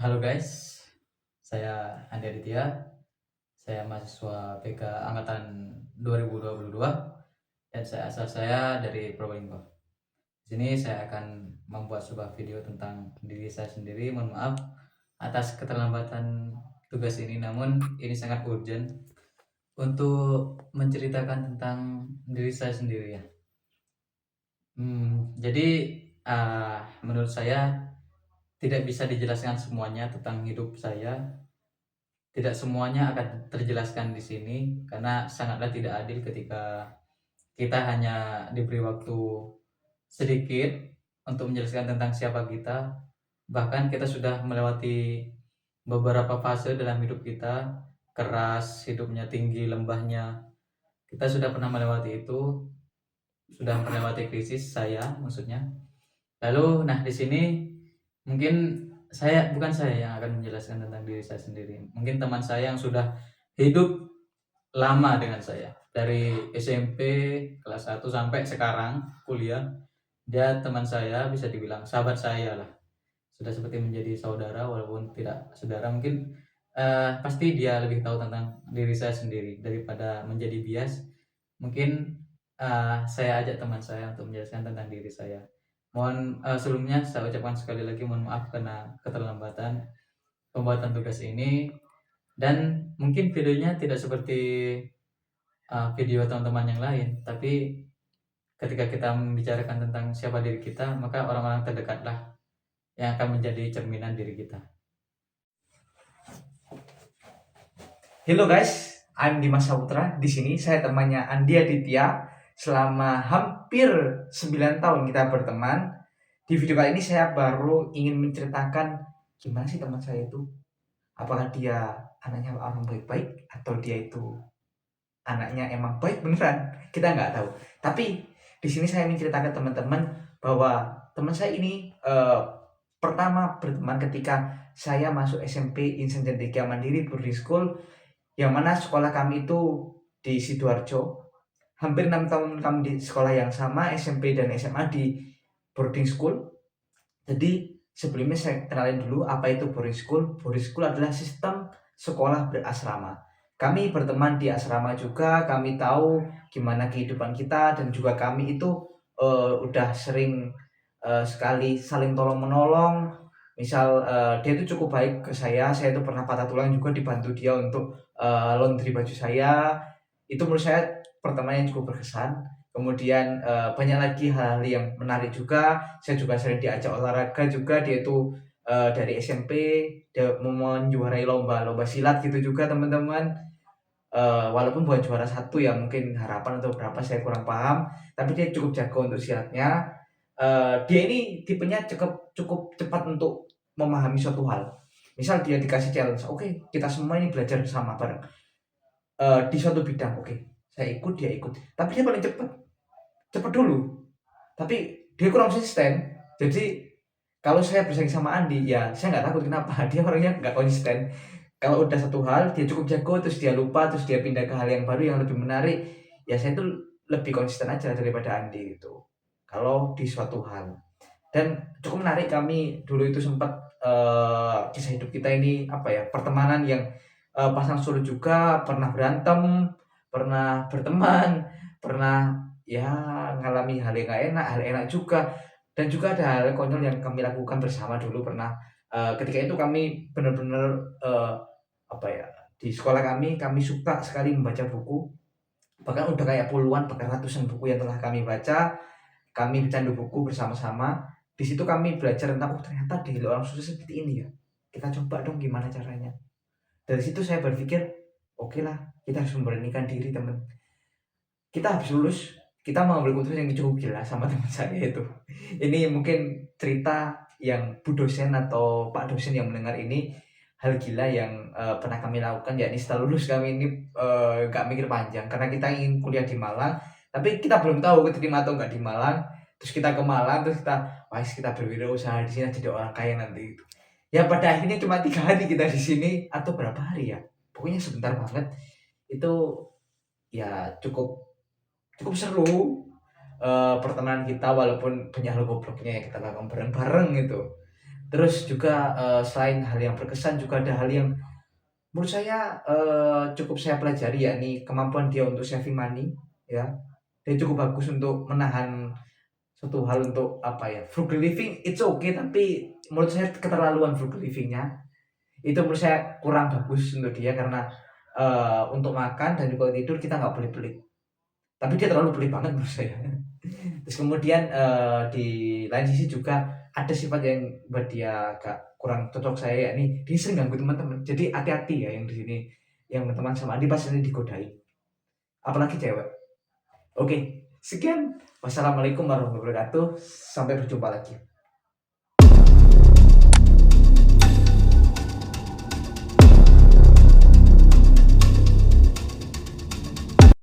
Halo guys, saya Andi Aditya. Saya mahasiswa PK angkatan 2022 dan asal saya dari Probolinggo. Di sini saya akan membuat sebuah video tentang diri saya sendiri. Mohon maaf atas keterlambatan tugas ini, namun ini sangat urgent untuk menceritakan tentang diri saya sendiri ya. Jadi menurut saya tidak bisa dijelaskan semuanya tentang hidup saya. Tidak semuanya akan terjelaskan di sini karena sangatlah tidak adil ketika kita hanya diberi waktu sedikit untuk menjelaskan tentang siapa kita. Bahkan kita sudah melewati beberapa fase dalam hidup kita, keras, hidupnya tinggi, lembahnya. Kita sudah pernah melewati itu, sudah melewati krisis saya maksudnya. Lalu di sini mungkin bukan saya yang akan menjelaskan tentang diri saya sendiri. Mungkin teman saya yang sudah hidup lama dengan saya dari SMP kelas 1 sampai sekarang kuliah. Dia teman saya, bisa dibilang sahabat saya lah. Sudah seperti menjadi saudara walaupun tidak saudara. Mungkin pasti dia lebih tahu tentang diri saya sendiri daripada menjadi bias. Mungkin saya ajak teman saya untuk menjelaskan tentang diri saya. Mohon sebelumnya saya ucapkan sekali lagi mohon maaf karena keterlambatan pembuatan tugas ini, dan mungkin videonya tidak seperti video teman-teman yang lain, tapi ketika kita membicarakan tentang siapa diri kita, maka orang-orang terdekatlah yang akan menjadi cerminan diri kita. Halo guys, I'm Dimas Saputra. Di sini saya temannya Andi Aditya. Selama hampir 9 tahun kita berteman. Di video kali ini saya baru ingin menceritakan gimana sih teman saya itu. Apakah dia anaknya orang baik-baik atau dia itu anaknya emang baik beneran? Kita nggak tahu. Tapi di sini saya menceritakan teman-teman bahwa teman saya ini pertama berteman ketika saya masuk SMP Insan Cendekia Mandiri Boarding School, yang mana sekolah kami itu di Sidoarjo. Hampir 6 tahun kami di sekolah yang sama, SMP dan SMA di boarding school. Jadi sebelumnya saya kenalin dulu apa itu boarding school. Boarding school adalah sistem sekolah berasrama. Kami berteman di asrama juga, kami tahu gimana kehidupan kita, dan juga kami itu udah sering sekali saling tolong menolong. Misal dia itu cukup baik ke saya itu pernah patah tulang juga dibantu dia untuk laundry baju saya. Itu menurut saya pertemanan yang cukup berkesan. Kemudian banyak lagi hal-hal yang menarik juga. Saya juga sering diajak olahraga juga. Dia itu dari SMP dia mau menjuarai lomba silat gitu juga teman-teman. Walaupun bukan juara satu ya, mungkin harapan atau berapa saya kurang paham, tapi dia cukup jago untuk silatnya. Dia ini tipenya cukup cepat untuk memahami suatu hal. Misal dia dikasih challenge, oke, kita semua ini belajar bersama bareng di suatu bidang, oke, saya ikut, dia ikut, tapi dia paling cepat dulu, tapi dia kurang konsisten. Jadi kalau saya bersaing sama Andi, ya saya nggak takut. Kenapa? Dia orangnya nggak konsisten. Kalau udah satu hal dia cukup jago, terus dia lupa, terus dia pindah ke hal yang baru yang lebih menarik, ya saya tuh lebih konsisten aja daripada Andi gitu kalau di suatu hal. Dan cukup menarik, kami dulu itu sempat kisah hidup kita ini apa ya, pertemanan yang pasang surut juga, pernah berantem, pernah berteman, pernah ya ngalami hal yang gak enak, hal enak juga. Dan juga ada hal konyol yang kami lakukan bersama dulu pernah. Ketika itu kami benar-benar apa ya, di sekolah kami suka sekali membaca buku. Bahkan udah kayak puluhan bahkan ratusan buku yang telah kami baca. Kami bercandu buku bersama-sama. Di situ kami belajar tentang, oh ternyata di orang susah seperti ini ya. Kita coba dong gimana caranya. Dari situ saya berpikir, oke lah, kita harus memberanikan diri teman. Kita habis lulus, kita mau ambil keputusan yang cukup gila sama teman saya itu. Ini mungkin cerita yang Bu dosen atau Pak dosen yang mendengar ini, hal gila yang pernah kami lakukan, yakni setelah lulus kami ini gak mikir panjang karena kita ingin kuliah di Malang, tapi kita belum tahu keterima atau enggak di Malang. Terus kita ke Malang, terus kita berwirausaha di sini jadi orang kaya nanti gitu. Ya pada akhirnya cuma 3 hari kita di sini, atau berapa hari ya, pokoknya sebentar banget. Itu ya cukup cukup seru pertemanan kita, walaupun banyak hal gobloknya ya kita lakukan bareng-bareng gitu. Terus juga selain hal yang berkesan juga ada hal yang menurut saya cukup saya pelajari, yakni kemampuan dia untuk saving money, ya. Dia cukup bagus untuk menahan suatu hal untuk apa ya, frugal living it's okay, tapi menurut saya keterlaluan frugal livingnya itu menurut saya kurang bagus untuk dia, karena untuk makan dan juga tidur kita nggak boleh pelit, tapi dia terlalu pelit banget menurut saya. Terus kemudian di lain sisi juga ada sifat yang buat dia agak kurang cocok saya, yakni dia sering ganggu teman-teman. Jadi hati-hati ya yang di sini, yang teman sama Andi pasti digodain, apalagi cewek. Oke, sekian. Wassalamualaikum warahmatullahi wabarakatuh. Sampai berjumpa lagi.